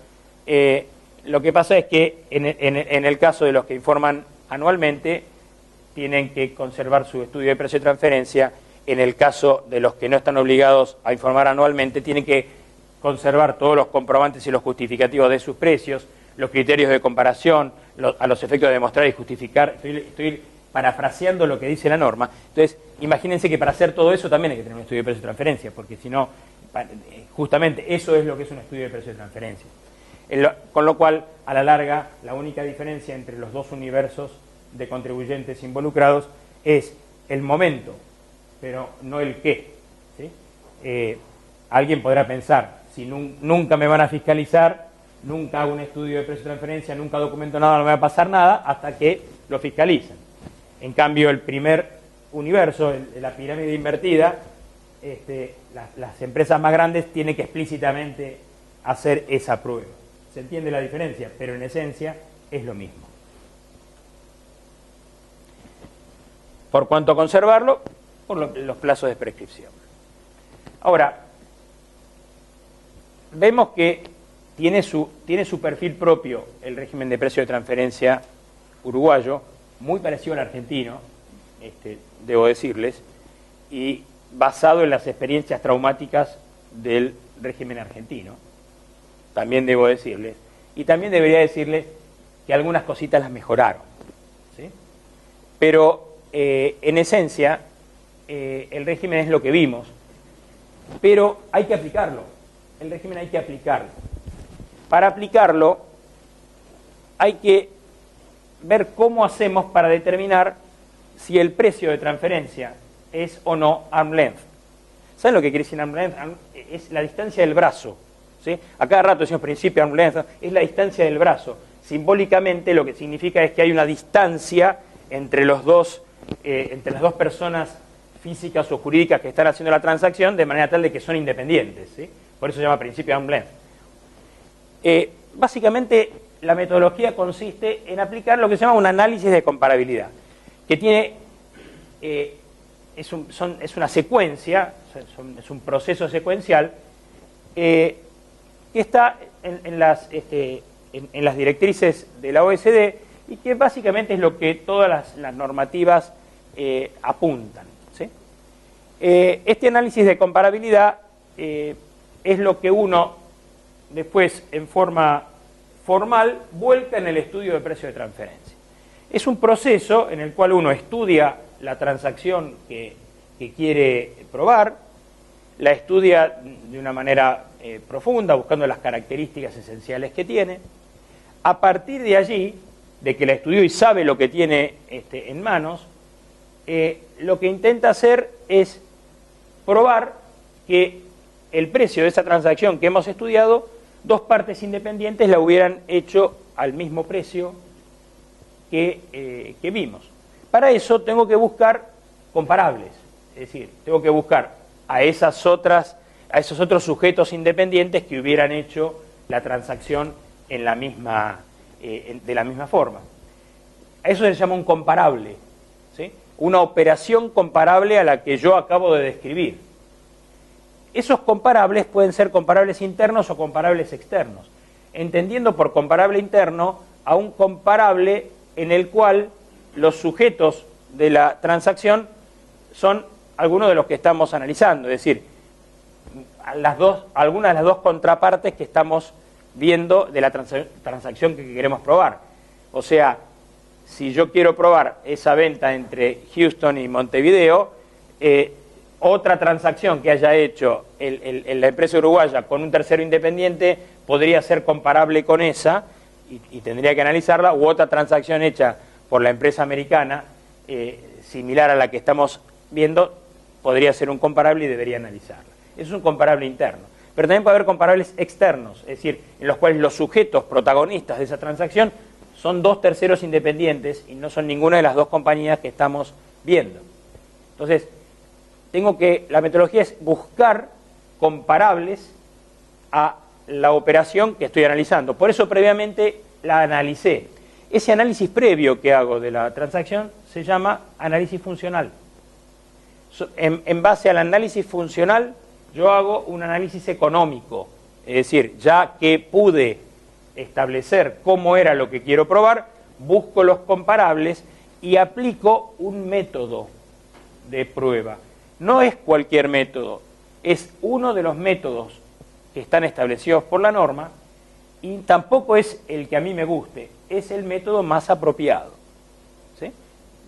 Lo que pasa es que en el caso de los que informan anualmente, tienen que conservar su estudio de precio de transferencia. En el caso de los que no están obligados a informar anualmente, tienen que conservar todos los comprobantes y los justificativos de sus precios, los criterios de comparación, a los efectos de demostrar y justificar. Estoy parafraseando lo que dice la norma. Entonces, imagínense que para hacer todo eso también hay que tener un estudio de precio de transferencia, porque si no, justamente eso es lo que es un estudio de precio de transferencia. Con lo cual, a la larga, la única diferencia entre los dos universos de contribuyentes involucrados es el momento, pero no el qué. ¿Sí? Alguien podrá pensar, si nunca me van a fiscalizar, nunca hago un estudio de precio de transferencia, nunca documento nada, no me va a pasar nada hasta que lo fiscalicen. En cambio, el primer universo, la pirámide invertida, las empresas más grandes tienen que explícitamente hacer esa prueba. Se entiende la diferencia, pero en esencia es lo mismo. Por cuanto a conservarlo, por los plazos de prescripción. Ahora, vemos que tiene su perfil propio el régimen de precio de transferencia uruguayo, muy parecido al argentino, debo decirles, y basado en las experiencias traumáticas del régimen argentino, también debo decirles, y también debería decirles que algunas cositas las mejoraron, ¿sí? Pero en esencia el régimen es lo que vimos, pero hay que aplicarlo, el régimen hay que aplicarlo. Para aplicarlo hay que ver cómo hacemos para determinar si el precio de transferencia es o no arm's length. ¿Saben lo que quiere decir arm's length? Es la distancia del brazo, ¿sí? A cada rato decimos principio arm's length, es la distancia del brazo. Simbólicamente lo que significa es que hay una distancia entre las dos personas físicas o jurídicas que están haciendo la transacción, de manera tal de que son independientes, ¿sí? Por eso se llama principio arm's length. Básicamente la metodología consiste en aplicar lo que se llama un análisis de comparabilidad, que tiene es una secuencia, es un proceso secuencial que está en las directrices de la OECD y que básicamente es lo que todas las normativas apuntan, ¿sí? Este análisis de comparabilidad es lo que uno después en forma formal vuelca en el estudio de precio de transferencia. Es un proceso en el cual uno estudia la transacción que quiere probar, la estudia de una manera profunda, buscando las características esenciales que tiene. A partir de allí, de que la estudió y sabe lo que tiene en manos, lo que intenta hacer es probar que el precio de esa transacción que hemos estudiado, dos partes independientes la hubieran hecho al mismo precio que vimos. Para eso tengo que buscar comparables, es decir, tengo que buscar a esos otros sujetos independientes que hubieran hecho la transacción de la misma forma. A eso se le llama un comparable, ¿sí? Una operación comparable a la que yo acabo de describir. Esos comparables pueden ser comparables internos o comparables externos, entendiendo por comparable interno a un comparable en el cual los sujetos de la transacción son algunos de los que estamos analizando, es decir, algunas de las dos contrapartes que estamos viendo de la transacción que queremos probar. O sea, si yo quiero probar esa venta entre Houston y Montevideo, otra transacción que haya hecho la empresa uruguaya con un tercero independiente podría ser comparable con esa y tendría que analizarla, u otra transacción hecha por la empresa americana similar a la que estamos viendo podría ser un comparable y debería analizarla. Eso es un comparable interno. Pero también puede haber comparables externos, es decir, en los cuales los sujetos protagonistas de esa transacción son dos terceros independientes y no son ninguna de las dos compañías que estamos viendo. Entonces, la metodología es buscar comparables a la operación que estoy analizando. Por eso previamente la analicé. Ese análisis previo que hago de la transacción se llama análisis funcional. En base al análisis funcional yo hago un análisis económico, es decir, ya que pude establecer cómo era lo que quiero probar, busco los comparables y aplico un método de prueba. No es cualquier método, es uno de los métodos que están establecidos por la norma y tampoco es el que a mí me guste, es el método más apropiado. ¿Sí?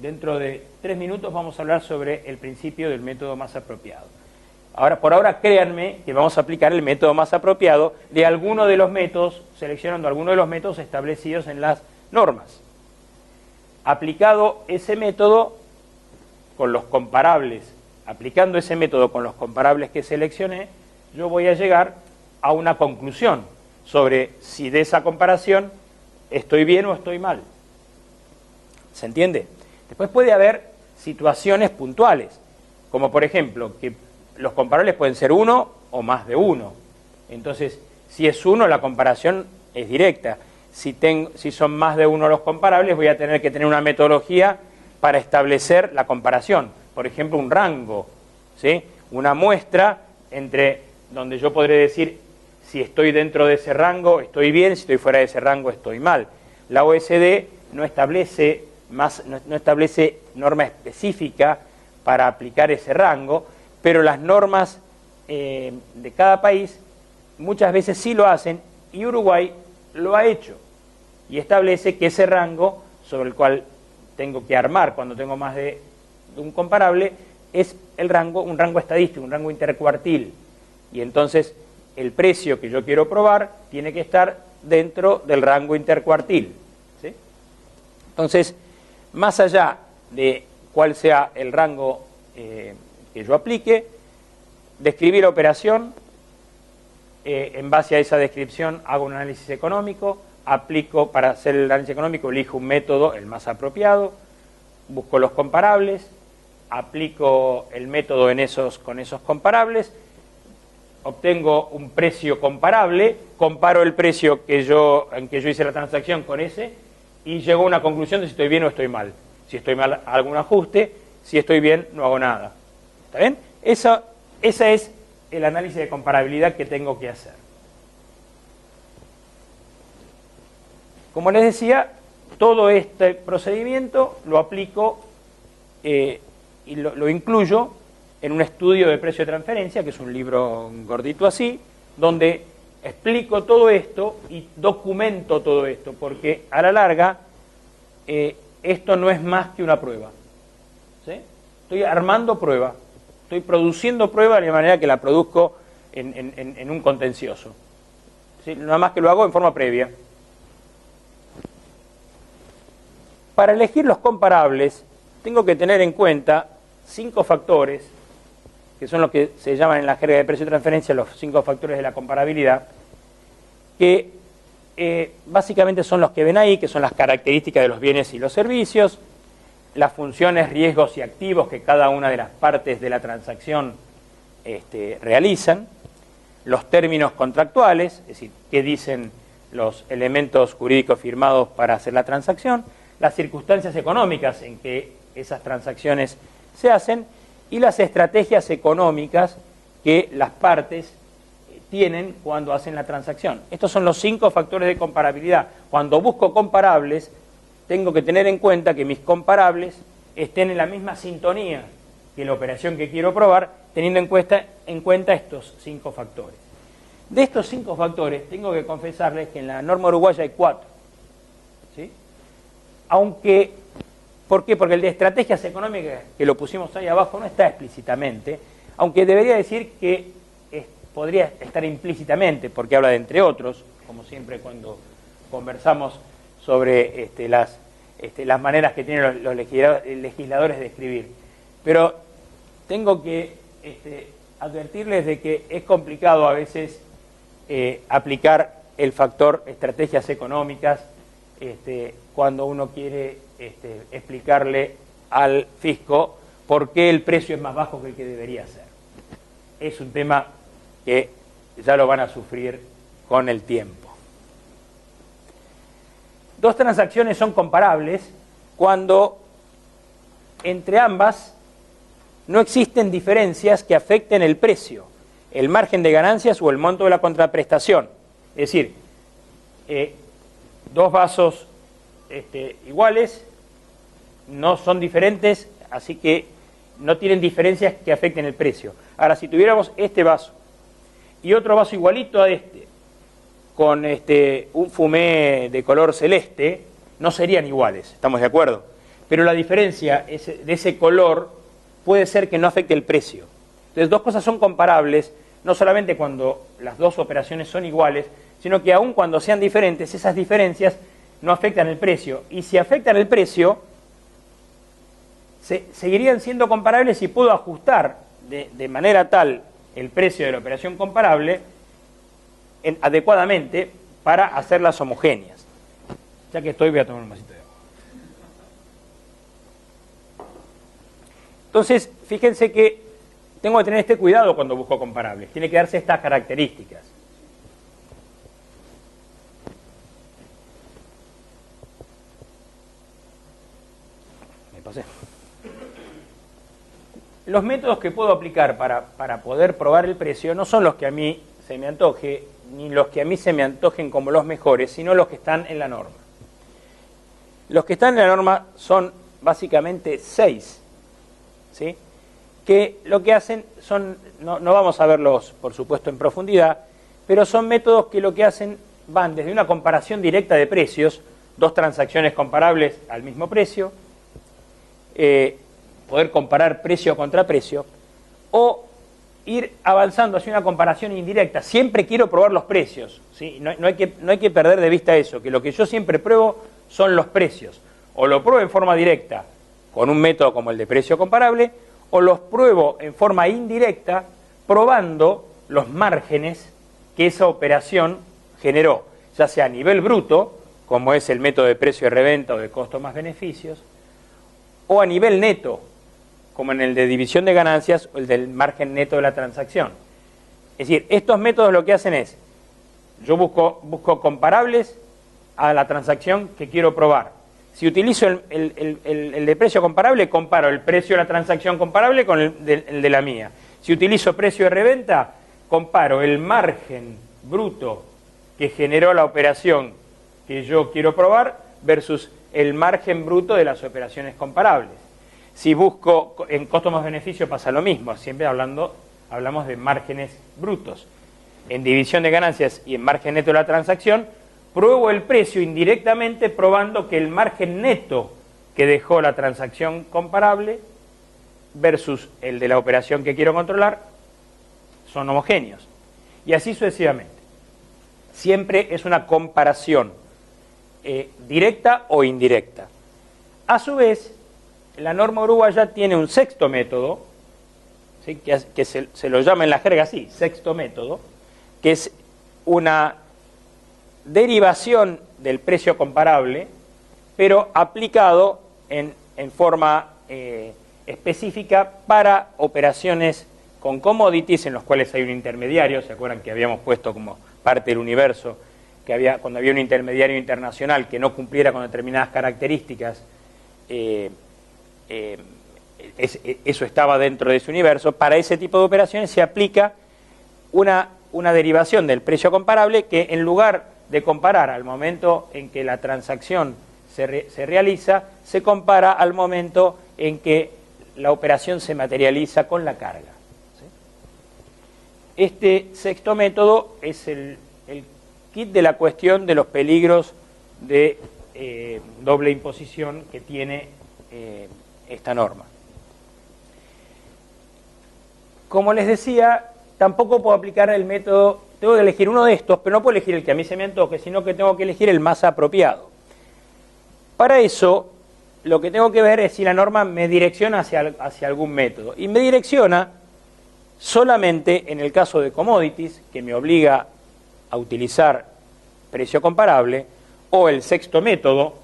Dentro de 3 minutos vamos a hablar sobre el principio del método más apropiado. Ahora, por ahora, créanme que vamos a aplicar el método más apropiado de alguno de los métodos, seleccionando alguno de los métodos establecidos en las normas. Aplicado ese método con los comparables, aplicando ese método con los comparables que seleccioné, yo voy a llegar a una conclusión sobre si de esa comparación estoy bien o estoy mal. ¿Se entiende? Después puede haber situaciones puntuales, como por ejemplo que los comparables pueden ser uno o más de uno. Entonces, si es uno, la comparación es directa. Si son más de uno los comparables, voy a tener que tener una metodología para establecer la comparación. Por ejemplo, un rango, ¿sí? Una muestra entre donde yo podré decir si estoy dentro de ese rango, estoy bien, si estoy fuera de ese rango, estoy mal. La OSD no establece norma específica para aplicar ese rango, pero las normas de cada país muchas veces sí lo hacen, y Uruguay lo ha hecho, y establece que ese rango sobre el cual tengo que armar cuando tengo más de un comparable es un rango estadístico, un rango intercuartil, y entonces el precio que yo quiero probar tiene que estar dentro del rango intercuartil. ¿Sí? Entonces, más allá de cuál sea el rango que yo aplique, describí la operación, en base a esa descripción hago un análisis económico, aplico para hacer el análisis económico, elijo un método, el más apropiado, busco los comparables, aplico el método con esos comparables, obtengo un precio comparable, comparo el precio en que yo hice la transacción con ese y llego a una conclusión de si estoy bien o estoy mal. Si estoy mal, algún ajuste; si estoy bien, no hago nada. ¿Está bien? Ese es el análisis de comparabilidad que tengo que hacer. Como les decía, todo este procedimiento lo aplico y lo incluyo en un estudio de precio de transferencia, que es un libro gordito así, donde explico todo esto y documento todo esto, porque a la larga esto no es más que una prueba. ¿Sí? Estoy armando prueba, estoy produciendo prueba de la manera que la produzco en un contencioso. ¿Sí? Nada más que lo hago en forma previa. Para elegir los comparables, tengo que tener en cuenta 5 factores, que son los que se llaman en la jerga de precio de transferencia los 5 factores de la comparabilidad, que básicamente son los que ven ahí, que son las características de los bienes y los servicios, las funciones, riesgos y activos que cada una de las partes de la transacción realizan, los términos contractuales, es decir, qué dicen los elementos jurídicos firmados para hacer la transacción, las circunstancias económicas en que esas transacciones se hacen, y las estrategias económicas que las partes tienen cuando hacen la transacción. Estos son los 5 factores de comparabilidad. Cuando busco comparables, tengo que tener en cuenta que mis comparables estén en la misma sintonía que la operación que quiero probar, teniendo en cuenta estos 5 factores. De estos 5 factores, tengo que confesarles que en la norma uruguaya hay 4. ¿Sí? Aunque, ¿por qué? Porque el de estrategias económicas, que lo pusimos ahí abajo, no está explícitamente, aunque debería decir que podría estar implícitamente, porque habla de entre otros, como siempre cuando conversamos sobre las maneras que tienen los legisladores de escribir. Pero tengo que advertirles de que es complicado a veces aplicar el factor estrategias económicas cuando uno quiere explicarle al fisco por qué el precio es más bajo que el que debería ser. Es un tema que ya lo van a sufrir con el tiempo. 2 transacciones son comparables cuando entre ambas no existen diferencias que afecten el precio, el margen de ganancias o el monto de la contraprestación. Es decir, 2 vasos iguales no son diferentes, así que no tienen diferencias que afecten el precio. Ahora, si tuviéramos este vaso y otro vaso igualito a este, con un fumé de color celeste, no serían iguales, ¿estamos de acuerdo? Pero la diferencia de ese color puede ser que no afecte el precio. Entonces, dos cosas son comparables, no solamente cuando las dos operaciones son iguales, sino que aun cuando sean diferentes, esas diferencias no afectan el precio. Y si afectan el precio, seguirían siendo comparables si puedo ajustar de manera tal el precio de la operación comparable adecuadamente para hacerlas homogéneas. Ya que estoy, voy a tomar un vasito de agua. Entonces, fíjense que tengo que tener este cuidado cuando busco comparables. Tiene que darse estas características. Me pasé. Los métodos que puedo aplicar para poder probar el precio no son los que a mí se me antoje, ni los que a mí se me antojen como los mejores, sino los que están en la norma. Los que están en la norma son básicamente 6, ¿sí? Que lo que hacen son, no vamos a verlos por supuesto en profundidad, pero son métodos que lo que hacen van desde una comparación directa de precios, dos transacciones comparables al mismo precio, poder comparar precio contra precio, o ir avanzando hacia una comparación indirecta. Siempre quiero probar los precios, ¿sí? No hay que perder de vista eso, que lo que yo siempre pruebo son los precios. O lo pruebo en forma directa con un método como el de precio comparable, o los pruebo en forma indirecta probando los márgenes que esa operación generó, ya sea a nivel bruto, como es el método de precio de reventa o de costo más beneficios, o a nivel neto, como en el de división de ganancias o el del margen neto de la transacción. Es decir, estos métodos lo que hacen es, yo busco comparables a la transacción que quiero probar. Si utilizo el de precio comparable, comparo el precio de la transacción comparable con el de la mía. Si utilizo precio de reventa, comparo el margen bruto que generó la operación que yo quiero probar versus el margen bruto de las operaciones comparables. Si busco en costo más beneficio pasa lo mismo, siempre hablamos de márgenes brutos. En división de ganancias y en margen neto de la transacción, pruebo el precio indirectamente probando que el margen neto que dejó la transacción comparable versus el de la operación que quiero controlar son homogéneos. Y así sucesivamente. Siempre es una comparación directa o indirecta. A su vez, la norma uruguaya tiene un sexto método, ¿sí? que se lo llama en la jerga así, sexto método, que es una derivación del precio comparable, pero aplicado en forma específica para operaciones con commodities en los cuales hay un intermediario. ¿Se acuerdan que habíamos puesto como parte del universo que cuando había un intermediario internacional que no cumpliera con determinadas características, eso estaba dentro de ese universo? Para ese tipo de operaciones se aplica una derivación del precio comparable que, en lugar de comparar al momento en que la transacción se realiza, se compara al momento en que la operación se materializa con la carga. ¿Sí? Este sexto método es el kit de la cuestión de los peligros de doble imposición que tiene esta norma. Como les decía, tampoco puedo aplicar el método, tengo que elegir uno de estos, pero no puedo elegir el que a mí se me antoje, sino que tengo que elegir el más apropiado. Para eso, lo que tengo que ver es si la norma me direcciona hacia algún método. Y me direcciona solamente en el caso de commodities, que me obliga a utilizar precio comparable, o el sexto método,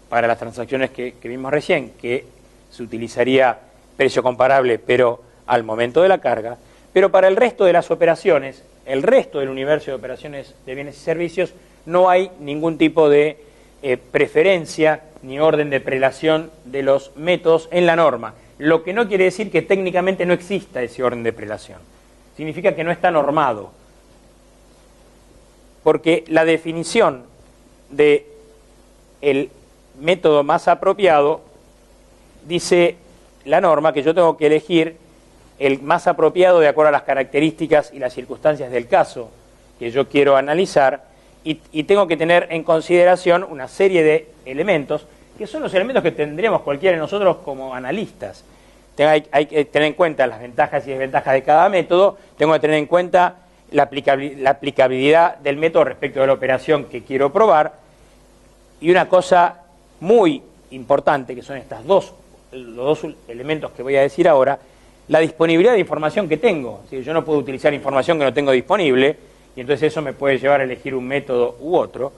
para las transacciones que vimos recién, que se utilizaría precio comparable, pero al momento de la carga. Pero para el resto de las operaciones, el resto del universo de operaciones de bienes y servicios, no hay ningún tipo de preferencia ni orden de prelación de los métodos en la norma. Lo que no quiere decir que técnicamente no exista ese orden de prelación. Significa que no está normado. Porque la definición de el método más apropiado, dice la norma que yo tengo que elegir el más apropiado de acuerdo a las características y las circunstancias del caso que yo quiero analizar, y tengo que tener en consideración una serie de elementos que son los elementos que tendríamos cualquiera de nosotros como analistas. Hay que tener en cuenta las ventajas y desventajas de cada método, tengo que tener en cuenta la aplicabilidad del método respecto de la operación que quiero probar, y una cosa muy importante, que son los dos elementos que voy a decir ahora, la disponibilidad de información que tengo. ¿Sí? Yo no puedo utilizar información que no tengo disponible, y entonces eso me puede llevar a elegir un método u otro,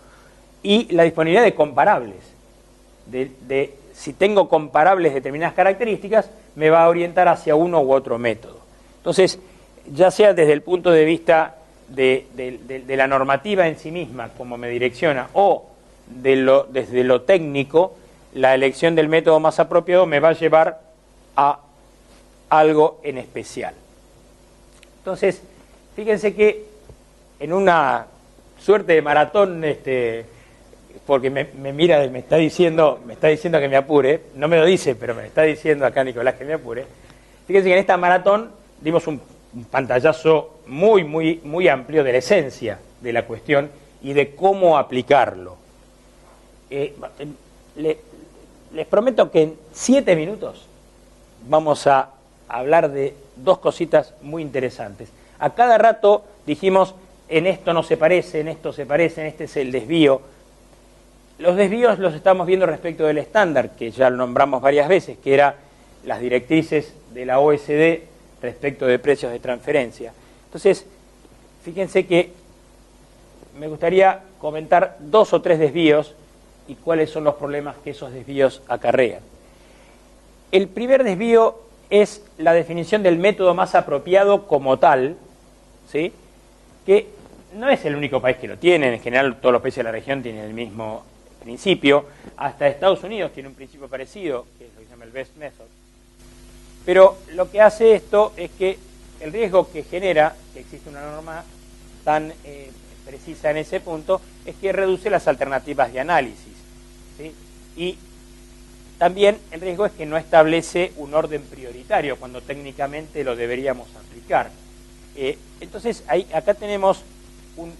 y la disponibilidad de comparables. Si tengo comparables determinadas características, me va a orientar hacia uno u otro método. Entonces, ya sea desde el punto de vista de la normativa en sí misma, como me direcciona, o desde lo técnico, la elección del método más apropiado me va a llevar a algo en especial. Entonces, fíjense que en una suerte de maratón, porque me mira, me está diciendo que me apure, no me lo dice, pero me está diciendo acá Nicolás que me apure. Fíjense que en esta maratón dimos un pantallazo muy amplio de la esencia de la cuestión y de cómo aplicarlo. Les prometo que en 7 minutos vamos a hablar de dos cositas muy interesantes. A cada rato dijimos, en esto no se parece, en esto se parece, en este es el desvío. Los desvíos los estamos viendo respecto del estándar, que ya lo nombramos varias veces, que era las directrices de la OSD respecto de precios de transferencia. Entonces, fíjense que me gustaría comentar 2 o 3 desvíos y cuáles son los problemas que esos desvíos acarrean. El primer desvío es la definición del método más apropiado como tal, ¿sí? Que no es el único país que lo tiene, en general todos los países de la región tienen el mismo principio, hasta Estados Unidos tiene un principio parecido, que es lo que se llama el best method. Pero lo que hace esto es que el riesgo que genera, que existe una norma tan precisa en ese punto, es que reduce las alternativas de análisis, ¿sí? Y también el riesgo es que no establece un orden prioritario cuando técnicamente lo deberíamos aplicar. Entonces acá tenemos un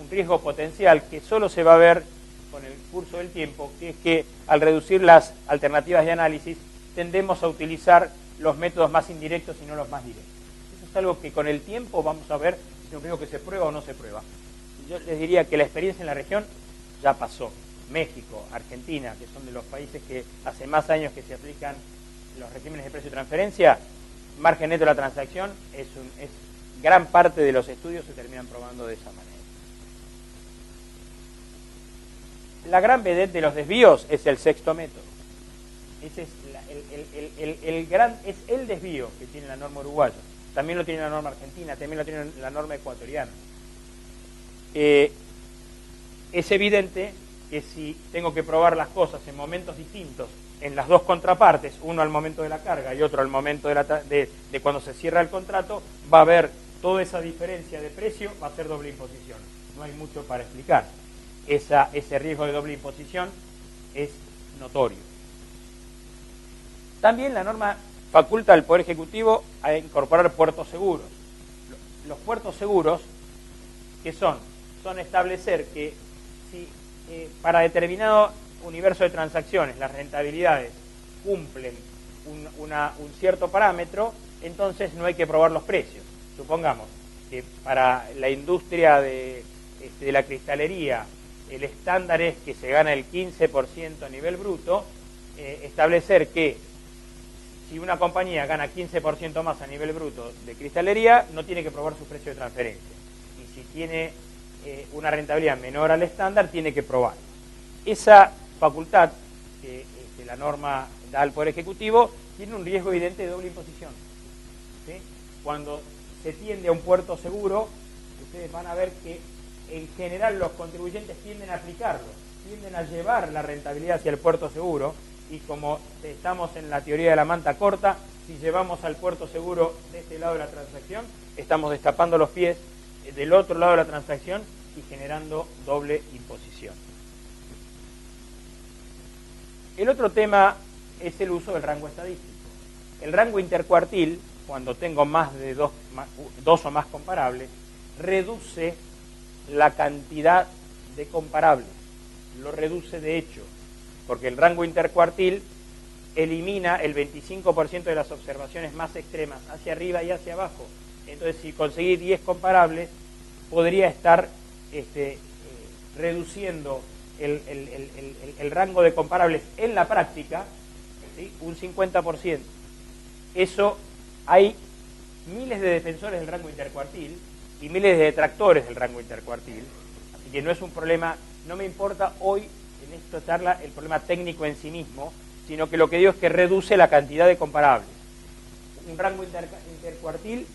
riesgo potencial que solo se va a ver con el curso del tiempo, que es que al reducir las alternativas de análisis tendemos a utilizar los métodos más indirectos y no los más directos. Eso es algo que con el tiempo vamos a ver si es un riesgo que se prueba o no se prueba. Yo les diría que la experiencia en la región ya pasó. México, Argentina, que son de los países que hace más años que se aplican los regímenes de precio de transferencia, margen neto de la transacción es gran parte de los estudios se terminan probando de esa manera. La gran vedette de los desvíos es el sexto método. Ese es es el desvío que tiene la norma uruguaya. También lo tiene la norma argentina, también lo tiene la norma ecuatoriana. Es evidente que si tengo que probar las cosas en momentos distintos, en las dos contrapartes, uno al momento de la carga y otro al momento de cuando se cierra el contrato, va a haber toda esa diferencia de precio, va a ser doble imposición. No hay mucho para explicar. Ese riesgo de doble imposición es notorio. También la norma faculta al Poder Ejecutivo a incorporar puertos seguros. Los puertos seguros, ¿qué son? Son establecer que si para determinado universo de transacciones las rentabilidades cumplen un cierto parámetro, entonces no hay que probar los precios. Supongamos que para la industria de la cristalería el estándar es que se gana el 15% a nivel bruto, establecer que si una compañía gana 15% más a nivel bruto de cristalería, no tiene que probar su precio de transferencia. Y si tiene una rentabilidad menor al estándar, tiene que probar. Esa facultad que la norma da al Poder Ejecutivo tiene un riesgo evidente de doble imposición, ¿sí? Cuando se tiende a un puerto seguro, ustedes van a ver que en general los contribuyentes tienden a aplicarlo, tienden a llevar la rentabilidad hacia el puerto seguro, y como estamos en la teoría de la manta corta, si llevamos al puerto seguro de este lado de la transacción, estamos destapando los pies del otro lado de la transacción y generando doble imposición. El otro tema es el uso del rango estadístico. El rango intercuartil, cuando tengo más de dos o más comparables, reduce la cantidad de comparables, lo reduce de hecho, porque el rango intercuartil elimina el 25% de las observaciones más extremas hacia arriba y hacia abajo. Entonces, si conseguís 10 comparables, podría estar reduciendo el rango de comparables en la práctica, ¿sí?, un 50%. Eso, hay miles de defensores del rango intercuartil y miles de detractores del rango intercuartil, así que no es un problema, no me importa hoy en esta charla el problema técnico en sí mismo, sino que lo que digo es que reduce la cantidad de comparables. Un rango intercuartil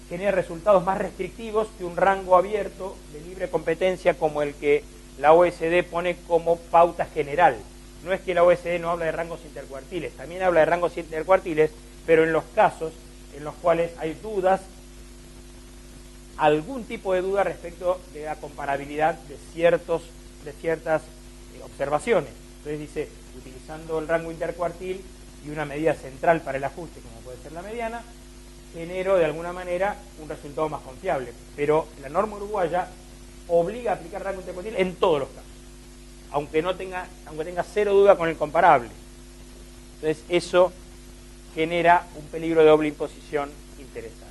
genera resultados más restrictivos que un rango abierto de libre competencia como el que la OSD pone como pauta general. No es que la OSD no habla de rangos intercuartiles, también habla de rangos intercuartiles, pero en los casos en los cuales hay dudas, algún tipo de duda respecto de la comparabilidad de ciertas observaciones. Entonces dice, utilizando el rango intercuartil y una medida central para el ajuste, como puede ser la mediana, genero de alguna manera un resultado más confiable. Pero la norma uruguaya obliga a aplicar rango intercuartil en todos los casos, aunque tenga cero duda con el comparable. Entonces eso genera un peligro de doble imposición interesante.